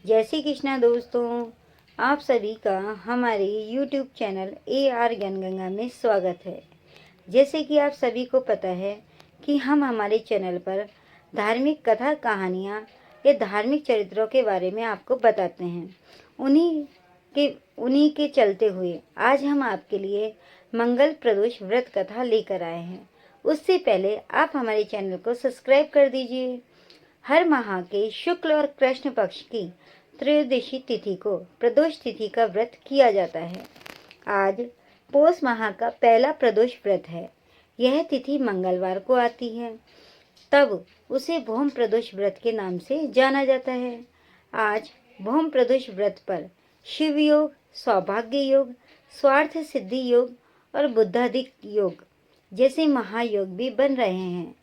जय श्री कृष्णा दोस्तों, आप सभी का हमारे YouTube चैनल AR ज्ञान गंगा में स्वागत है। जैसे कि आप सभी को पता है कि हम हमारे चैनल पर धार्मिक कथा कहानियाँ या धार्मिक चरित्रों के बारे में आपको बताते हैं। उन्हीं के चलते हुए आज हम आपके लिए मंगल प्रदोष व्रत कथा लेकर आए हैं। उससे पहले आप हमारे चैनल को सब्सक्राइब कर दीजिए। हर माह के शुक्ल और कृष्ण पक्ष की त्रयोदशी तिथि को प्रदोष तिथि का व्रत किया जाता है। आज पौष माह का पहला प्रदोष व्रत है। यह तिथि मंगलवार को आती है, तब उसे भौम प्रदोष व्रत के नाम से जाना जाता है। आज भौम प्रदोष व्रत पर शिव योग, सौभाग्य योग, स्वार्थ सिद्धि योग और बुद्धादिक योग जैसे महायोग भी बन रहे हैं,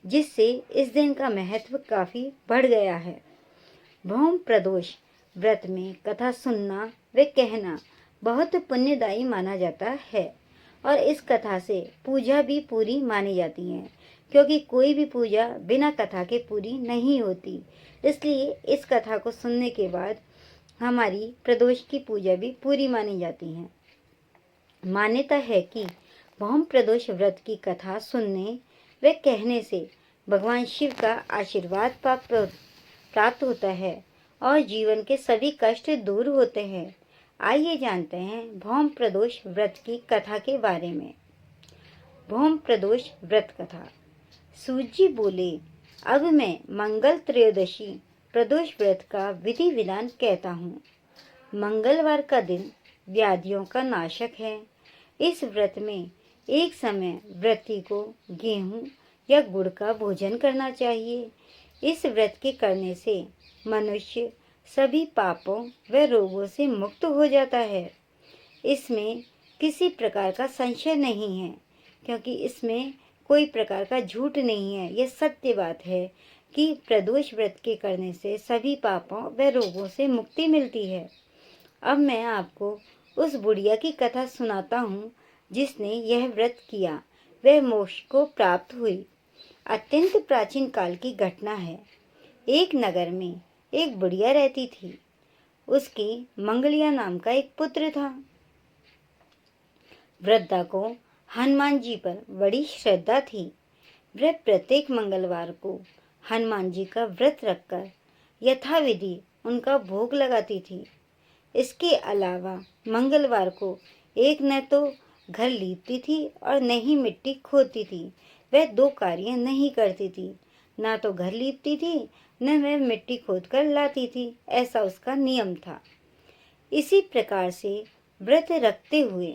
जिससे इस दिन का महत्व काफ़ी बढ़ गया है। भौम प्रदोष व्रत में कथा सुनना व कहना बहुत पुण्यदायी माना जाता है और इस कथा से पूजा भी पूरी मानी जाती है, क्योंकि कोई भी पूजा बिना कथा के पूरी नहीं होती। इसलिए इस कथा को सुनने के बाद हमारी प्रदोष की पूजा भी पूरी मानी जाती है। मान्यता है कि भौम प्रदोष व्रत की कथा सुनने व कहने से भगवान शिव का आशीर्वाद प्राप्त होता है और जीवन के सभी कष्ट दूर होते हैं। आइए जानते हैं भौम प्रदोष व्रत की कथा के बारे में। भौम प्रदोष व्रत कथा। सूत जी बोले, अब मैं मंगल त्रयोदशी प्रदोष व्रत का विधि विधान कहता हूँ। मंगलवार का दिन व्याधियों का नाशक है। इस व्रत में एक समय व्रती को गेहूं या गुड़ का भोजन करना चाहिए। इस व्रत के करने से मनुष्य सभी पापों व रोगों से मुक्त हो जाता है। इसमें किसी प्रकार का संशय नहीं है, क्योंकि इसमें कोई प्रकार का झूठ नहीं है। यह सत्य बात है कि प्रदोष व्रत के करने से सभी पापों व रोगों से मुक्ति मिलती है। अब मैं आपको उस बुढ़िया की कथा सुनाता हूँ जिसने यह व्रत किया, वह मोक्ष को प्राप्त हुई। अत्यंत प्राचीन काल की घटना है। एक नगर में एक बुढ़िया रहती थी। उसकी मंगलिया नाम का एक पुत्र था। वृद्धा को हनुमान जी पर बड़ी श्रद्धा थी। वह प्रत्येक मंगलवार को हनुमान जी का व्रत रखकर यथाविधि उनका भोग लगाती थी। इसके अलावा मंगलवार को एक न तो घर लीपती थी और न ही मिट्टी खोदती थी। वह दो कार्य नहीं करती थी, ना तो घर लीपती थी न वह मिट्टी खोदकर लाती थी। ऐसा उसका नियम था। इसी प्रकार से व्रत रखते हुए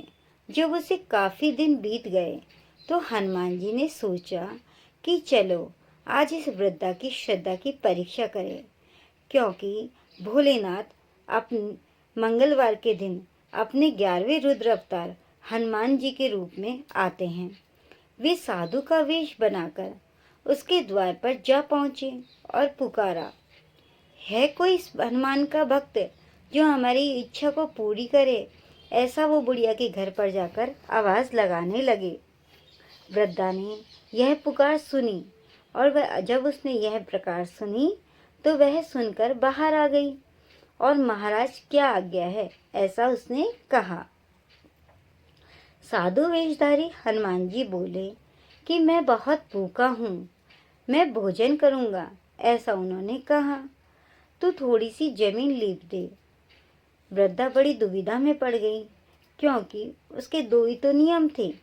जब उसे काफी दिन बीत गए तो हनुमान जी ने सोचा कि चलो आज इस वृद्धा की श्रद्धा की परीक्षा करें, क्योंकि भोलेनाथ अपने मंगलवार के दिन अपने 11वें रुद्र अवतार हनुमान जी के रूप में आते हैं। वे साधु का वेश बनाकर उसके द्वार पर जा पहुंचे और पुकारा, है कोई हनुमान का भक्त जो हमारी इच्छा को पूरी करे? ऐसा वो बुढ़िया के घर पर जाकर आवाज लगाने लगे। वृद्धा ने यह पुकार सुनी और वह जब उसने यह प्रकार सुनी तो वह सुनकर बाहर आ गई और महाराज क्या आज्ञा है, ऐसा उसने कहा। साधु वेशधारी हनुमान जी बोले कि मैं बहुत भूखा हूँ, मैं भोजन करूँगा। ऐसा उन्होंने कहा। तू थोड़ी सी जमीन लीप दे। वृद्धा बड़ी दुविधा में पड़ गई, क्योंकि उसके दो ही तो नियम थे।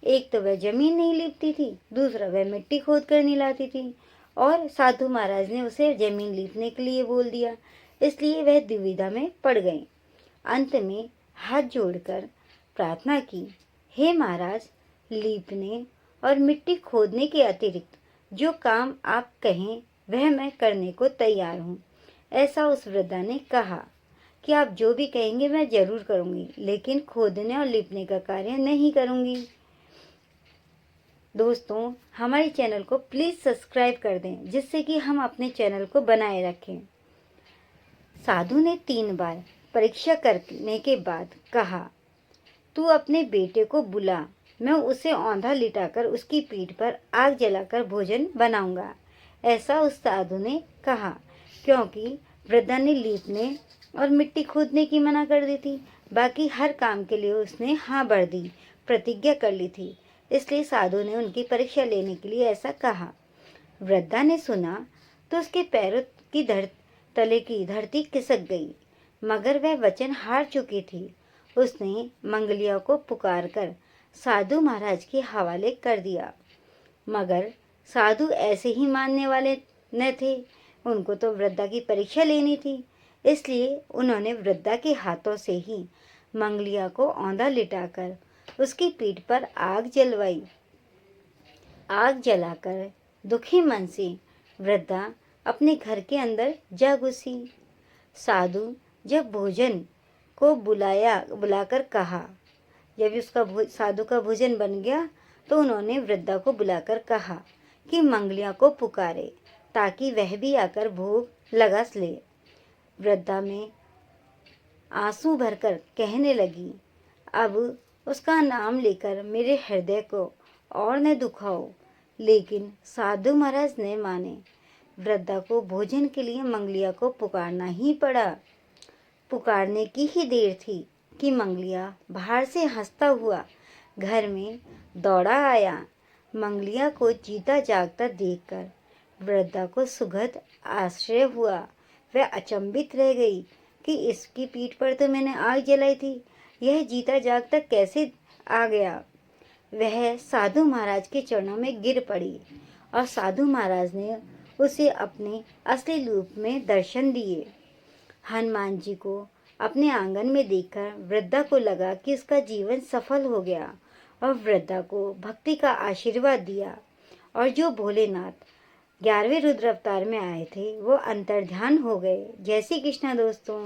एक तो वह जमीन नहीं लीपती थी, दूसरा वह मिट्टी खोद कर नहीं लाती थी, और साधु महाराज ने उसे जमीन लीपने के लिए बोल दिया। इसलिए वह दुविधा में पड़ गई। अंत में हाथ जोड़कर प्रार्थना की, हे महाराज, लीपने और मिट्टी खोदने के अतिरिक्त जो काम आप कहें वह मैं करने को तैयार हूँ। ऐसा उस वृद्धा ने कहा कि आप जो भी कहेंगे मैं जरूर करूँगी, लेकिन खोदने और लीपने का कार्य नहीं करूँगी। दोस्तों, हमारे चैनल को प्लीज़ सब्सक्राइब कर दें, जिससे कि हम अपने चैनल को बनाए रखें। साधु ने 3 बार परीक्षा करने के बाद कहा, तू अपने बेटे को बुला, मैं उसे औंधा लिटाकर उसकी पीठ पर आग जलाकर भोजन बनाऊंगा। ऐसा उस साधु ने कहा, क्योंकि वृद्धा ने लीपने और मिट्टी खोदने की मना कर दी थी। बाकी हर काम के लिए उसने हाँ भर दी, प्रतिज्ञा कर ली थी। इसलिए साधु ने उनकी परीक्षा लेने के लिए ऐसा कहा। वृद्धा ने सुना तो उसके पैरों की तले की धरती खिसक गई, मगर वह वचन हार चुकी थी। उसने मंगलिया को पुकारकर साधु महाराज के हवाले कर दिया, मगर साधु ऐसे ही मानने वाले न थे। उनको तो वृद्धा की परीक्षा लेनी थी, इसलिए उन्होंने वृद्धा के हाथों से ही मंगलिया को औंधा लिटाकर उसकी पीठ पर आग जलवाई। आग जलाकर दुखी मन से वृद्धा अपने घर के अंदर जा घुसी। साधु जब भोजन को बुलाकर कहा, जब साधु का भोजन बन गया तो उन्होंने वृद्धा को बुलाकर कहा कि मंगलिया को पुकारे ताकि वह भी आकर भोग लगा ले। वृद्धा में आंसू भरकर कहने लगी, अब उसका नाम लेकर मेरे हृदय को और न दुखाओ। लेकिन साधु महाराज ने माने। वृद्धा को भोजन के लिए मंगलिया को पुकारना ही पड़ा। पुकारने की ही देर थी कि मंगलिया बाहर से हंसता हुआ घर में दौड़ा आया। मंगलिया को जीता जागता देखकर वृद्धा को सुखद आश्चर्य हुआ। वह अचंभित रह गई कि इसकी पीठ पर तो मैंने आग जलाई थी, यह जीता जागता कैसे आ गया। वह साधु महाराज के चरणों में गिर पड़ी और साधु महाराज ने उसे अपने असली रूप में दर्शन दिए। हनुमान जी को अपने आंगन में देखकर वृद्धा को लगा कि उसका जीवन सफल हो गया और वृद्धा को भक्ति का आशीर्वाद दिया। और जो भोलेनाथ 11वें रुद्र अवतार में आए थे वो अंतर्ध्यान हो गए। जय श्री कृष्ण दोस्तों।